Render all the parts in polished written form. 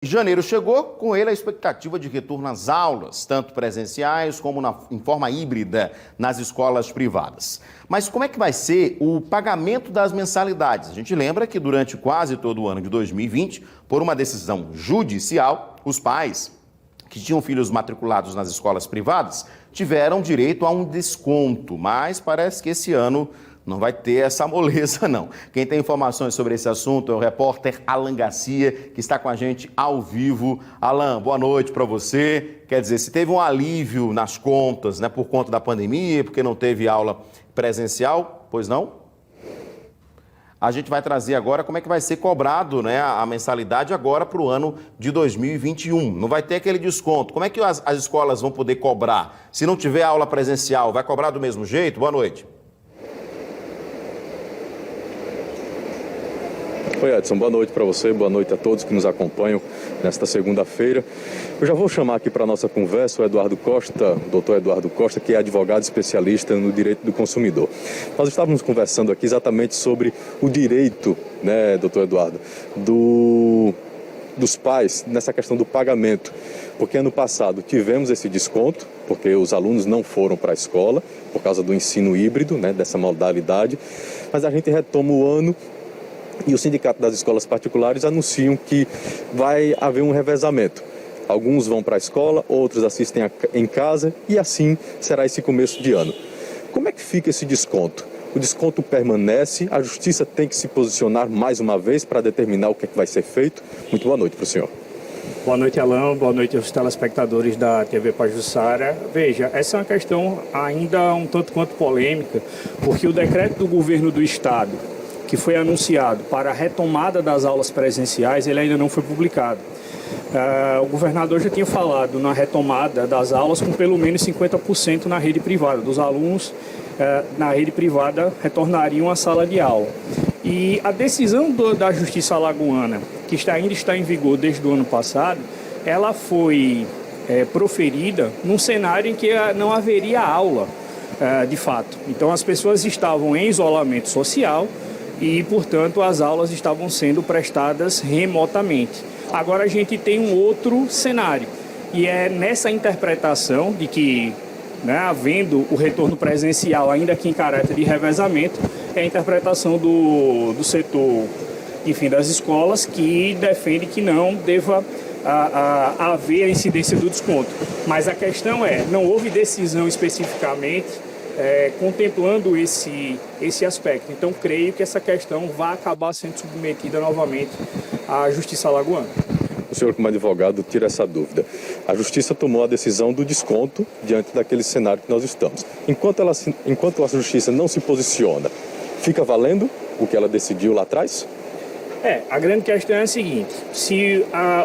Janeiro chegou, com ele a expectativa de retorno às aulas, tanto presenciais como em forma híbrida nas escolas privadas. Mas como é que vai ser o pagamento das mensalidades? A gente lembra que durante quase todo o ano de 2020, por uma decisão judicial, os pais que tinham filhos matriculados nas escolas privadas tiveram direito a um desconto, mas parece que esse ano não vai ter essa moleza, não. Quem tem informações sobre esse assunto é o repórter Alan Garcia, que está com a gente ao vivo. Alan, boa noite para você. Quer dizer, se teve um alívio nas contas, né, por conta da pandemia, porque não teve aula presencial, pois não? A gente vai trazer agora como é que vai ser cobrado, né, a mensalidade agora para o ano de 2021. Não vai ter aquele desconto. Como é que as escolas vão poder cobrar? Se não tiver aula presencial, vai cobrar do mesmo jeito? Boa noite. Oi, Edson, boa noite para você, boa noite a todos que nos acompanham nesta segunda-feira. Eu já vou chamar aqui para a nossa conversa o Eduardo Costa, o doutor Eduardo Costa, que é advogado especialista no direito do consumidor. Nós estávamos conversando aqui exatamente sobre o direito, né, doutor Eduardo, dos pais nessa questão do pagamento. Porque ano passado tivemos esse desconto, porque os alunos não foram para a escola por causa do ensino híbrido, né, dessa modalidade, mas a gente retoma o ano. E o Sindicato das Escolas Particulares anunciam que vai haver um revezamento. Alguns vão para a escola, outros assistem em casa e assim será esse começo de ano. Como é que fica esse desconto? O desconto permanece, a Justiça tem que se posicionar mais uma vez para determinar o que é que vai ser feito. Muito boa noite para o senhor. Boa noite, Alan. Boa noite aos telespectadores da TV Pajuçara. Veja, essa é uma questão ainda um tanto quanto polêmica, porque o decreto do governo do Estado, que foi anunciado para a retomada das aulas presenciais, ele ainda não foi publicado. O governador já tinha falado na retomada das aulas com pelo menos 50% na rede privada. Dos alunos na rede privada retornariam à sala de aula. E a decisão da Justiça Alagoana, que ainda está em vigor desde o ano passado, ela foi proferida num cenário em que não haveria aula, de fato. Então as pessoas estavam em isolamento social, e, portanto, as aulas estavam sendo prestadas remotamente. Agora a gente tem um outro cenário, e é nessa interpretação de que, né, havendo o retorno presencial, ainda que em caráter de revezamento, é a interpretação do setor, enfim, das escolas, que defende que não deva haver a incidência do desconto. Mas a questão é, não houve decisão especificamente contemplando esse aspecto. Então, creio que essa questão vai acabar sendo submetida novamente à Justiça Alagoana. O senhor, como advogado, tira essa dúvida. A Justiça tomou a decisão do desconto diante daquele cenário que nós estamos. Enquanto a Justiça não se posiciona, fica valendo o que ela decidiu lá atrás? A grande questão é a seguinte: se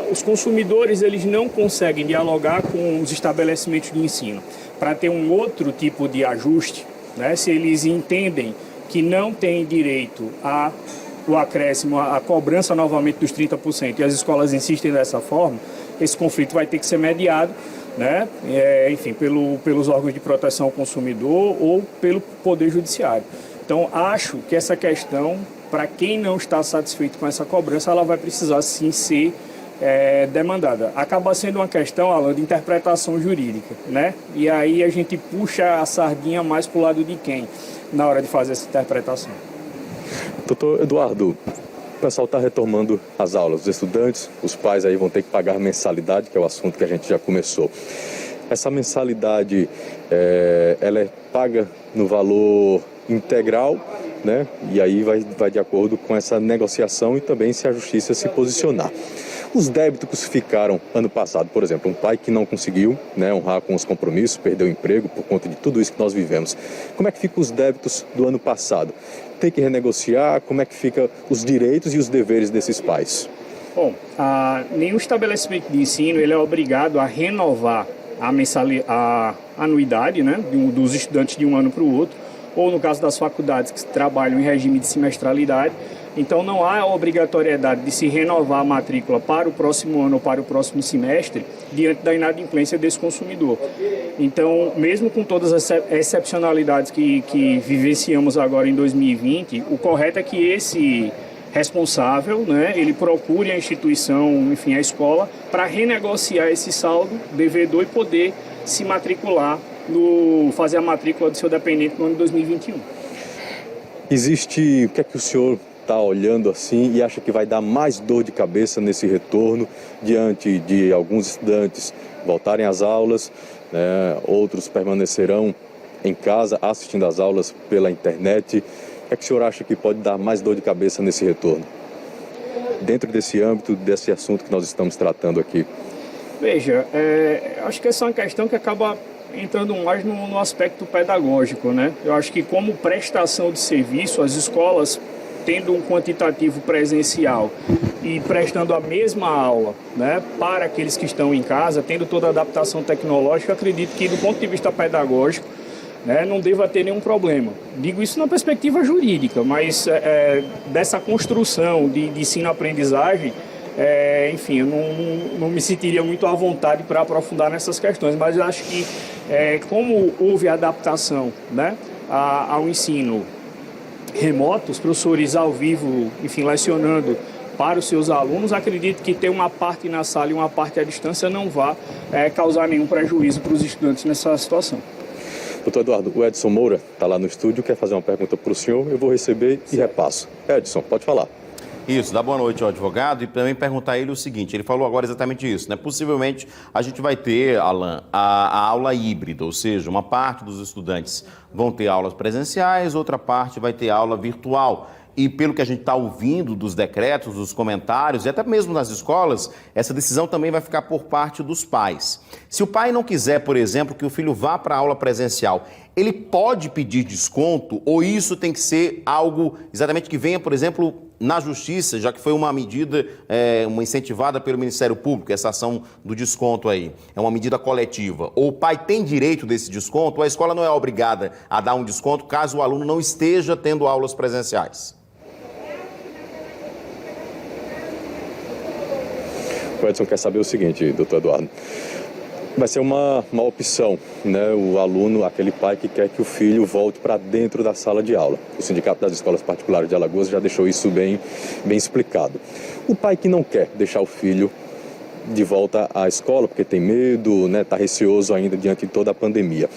os consumidores eles não conseguem dialogar com os estabelecimentos de ensino para ter um outro tipo de ajuste, né, se eles entendem que não têm direito ao acréscimo, a cobrança novamente dos 30%, e as escolas insistem dessa forma, esse conflito vai ter que ser mediado, né, enfim, pelos órgãos de proteção ao consumidor ou pelo Poder Judiciário. Então, acho que essa questão, para quem não está satisfeito com essa cobrança, ela vai precisar sim ser demandada. Acaba sendo uma questão, Alan, de interpretação jurídica, né? E aí a gente puxa a sardinha mais para o lado de quem na hora de fazer essa interpretação. Doutor Eduardo, o pessoal está retomando as aulas, os estudantes, os pais aí vão ter que pagar mensalidade, que é o assunto que a gente já começou. Essa mensalidade, ela é paga no valor integral, né? E aí vai de acordo com essa negociação e também se a Justiça se posicionar. Os débitos que ficaram ano passado, por exemplo, um pai que não conseguiu, né, honrar com os compromissos, perdeu o emprego por conta de tudo isso que nós vivemos. Como é que ficam os débitos do ano passado? Tem que renegociar? Como é que ficam os direitos e os deveres desses pais? Bom, nenhum estabelecimento de ensino ele é obrigado a renovar a anuidade, né, dos estudantes de um ano para o outro, ou no caso das faculdades que trabalham em regime de semestralidade. Então não há a obrigatoriedade de se renovar a matrícula para o próximo ano ou para o próximo semestre diante da inadimplência desse consumidor. Então, mesmo com todas as excepcionalidades que vivenciamos agora em 2020, o correto é que responsável, né, ele procure a instituição, enfim, a escola, para renegociar esse saldo devedor e poder se matricular, fazer a matrícula do seu dependente no ano de 2021. Existe, o que é que o senhor está olhando assim e acha que vai dar mais dor de cabeça nesse retorno diante de alguns estudantes voltarem às aulas, né, outros permanecerão em casa assistindo às aulas pela internet? O que é que o senhor acha que pode dar mais dor de cabeça nesse retorno? Dentro desse âmbito, desse assunto que nós estamos tratando aqui. Veja, acho que essa é uma questão que acaba entrando mais no aspecto pedagógico, né? Eu acho que como prestação de serviço, as escolas tendo um quantitativo presencial e prestando a mesma aula, né, para aqueles que estão em casa, tendo toda a adaptação tecnológica, acredito que do ponto de vista pedagógico, né, não deva ter nenhum problema. Digo isso na perspectiva jurídica, mas dessa construção de ensino-aprendizagem, enfim, eu não me sentiria muito à vontade para aprofundar nessas questões, mas eu acho que como houve adaptação, né, ao ensino remoto, os professores ao vivo, enfim, lecionando para os seus alunos, acredito que ter uma parte na sala e uma parte à distância não vá causar nenhum prejuízo para os estudantes nessa situação. Doutor Eduardo, o Edson Moura está lá no estúdio, quer fazer uma pergunta para o senhor, eu vou receber e repasso. Edson, pode falar. Isso, dá boa noite ao advogado e também perguntar a ele o seguinte, ele falou agora exatamente isso, né? Possivelmente a gente vai ter, Alan, a aula híbrida, ou seja, uma parte dos estudantes vão ter aulas presenciais, outra parte vai ter aula virtual. E pelo que a gente está ouvindo dos decretos, dos comentários e até mesmo nas escolas, essa decisão também vai ficar por parte dos pais. Se o pai não quiser, por exemplo, que o filho vá para a aula presencial, ele pode pedir desconto ou isso tem que ser algo exatamente que venha, por exemplo, na justiça, já que foi uma medida uma incentivada pelo Ministério Público, essa ação do desconto aí, é uma medida coletiva. Ou o pai tem direito desse desconto ou a escola não é obrigada a dar um desconto caso o aluno não esteja tendo aulas presenciais? O Edson quer saber o seguinte, doutor Eduardo. Vai ser uma opção, né? O aluno, aquele pai que quer que o filho volte para dentro da sala de aula. O Sindicato das Escolas Particulares de Alagoas já deixou isso bem explicado. O pai que não quer deixar o filho de volta à escola porque tem medo, né? Está receoso ainda diante de toda a pandemia.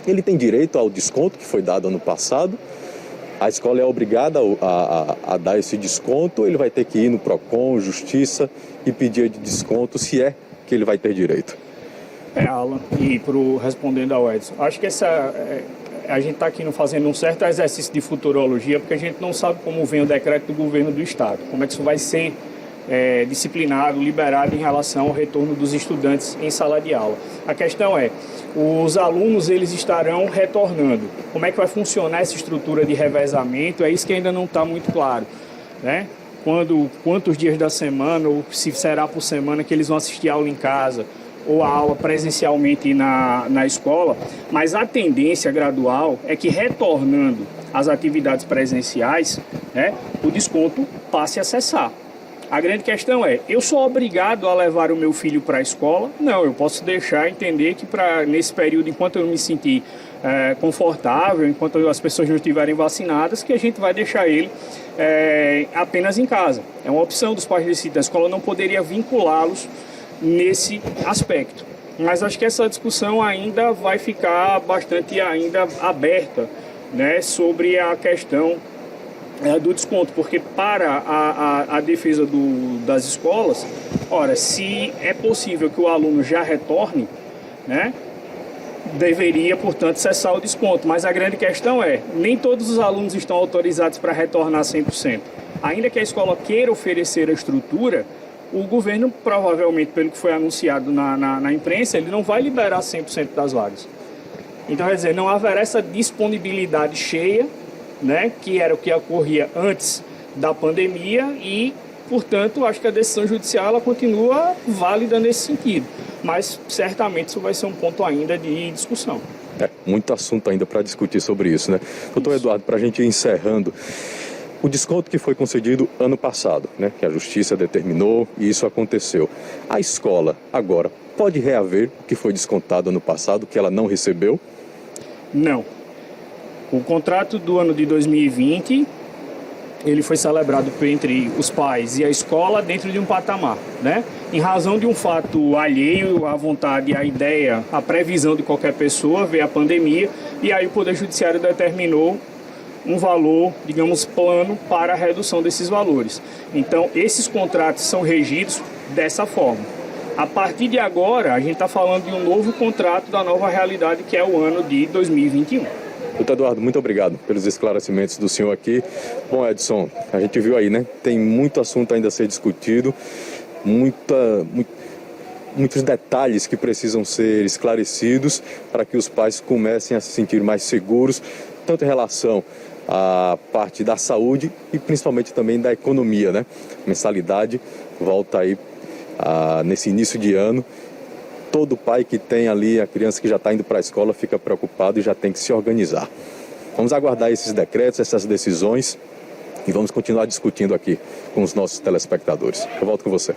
Ele tem direito ao desconto que foi dado ano passado. A escola é obrigada a dar esse desconto ou ele vai ter que ir no PROCON, Justiça e pedir de desconto se é que ele vai ter direito? Alan, e respondendo ao Edson, acho que a gente está aqui fazendo um certo exercício de futurologia porque a gente não sabe como vem o decreto do governo do estado, como é que isso vai ser disciplinado, liberado em relação ao retorno dos estudantes em sala de aula. A questão é, os alunos eles estarão retornando. Como é que vai funcionar essa estrutura de revezamento? É isso que ainda não está muito claro, né? Quantos dias da semana, ou se será por semana que eles vão assistir a aula em casa, ou a aula presencialmente na escola, mas a tendência gradual é que retornando às atividades presenciais, né, o desconto passe a cessar. A grande questão é, eu sou obrigado a levar o meu filho para a escola? Não, eu posso deixar entender que nesse período, enquanto eu me sentir confortável, enquanto as pessoas não estiverem vacinadas, que a gente vai deixar ele apenas em casa. É uma opção dos pais decidirem. A escola não poderia vinculá-los nesse aspecto. Mas acho que essa discussão ainda vai ficar bastante ainda aberta, né, sobre a questão do desconto, porque para a defesa das escolas, ora, se é possível que o aluno já retorne, né, deveria, portanto, cessar o desconto. Mas a grande questão é, nem todos os alunos estão autorizados para retornar 100%. Ainda que a escola queira oferecer a estrutura, o governo, provavelmente, pelo que foi anunciado na imprensa, ele não vai liberar 100% das vagas. Então, quer dizer, não haverá essa disponibilidade cheia, né, que era o que ocorria antes da pandemia e, portanto, acho que a decisão judicial ela continua válida nesse sentido. Mas, certamente, isso vai ser um ponto ainda de discussão. Muito assunto ainda para discutir sobre isso, né? Doutor Eduardo, para a gente ir encerrando, o desconto que foi concedido ano passado, né, que a Justiça determinou e isso aconteceu. A escola, agora, pode reaver o que foi descontado ano passado, que ela não recebeu? Não. O contrato do ano de 2020 ele foi celebrado entre os pais e a escola dentro de um patamar, né? Em razão de um fato alheio à vontade, à ideia, à previsão de qualquer pessoa, veio a pandemia e aí o Poder Judiciário determinou um valor, digamos, plano para a redução desses valores. Então, esses contratos são regidos dessa forma. A partir de agora, a gente está falando de um novo contrato da nova realidade, que é o ano de 2021. Doutor Eduardo, muito obrigado pelos esclarecimentos do senhor aqui. Bom, Edson, a gente viu aí, né? Tem muito assunto ainda a ser discutido, muitos detalhes que precisam ser esclarecidos para que os pais comecem a se sentir mais seguros, tanto em relação à parte da saúde e principalmente também da economia, né? Mensalidade volta aí nesse início de ano. Todo pai que tem ali a criança que já está indo para a escola fica preocupado e já tem que se organizar. Vamos aguardar esses decretos, essas decisões e vamos continuar discutindo aqui com os nossos telespectadores. Eu volto com você.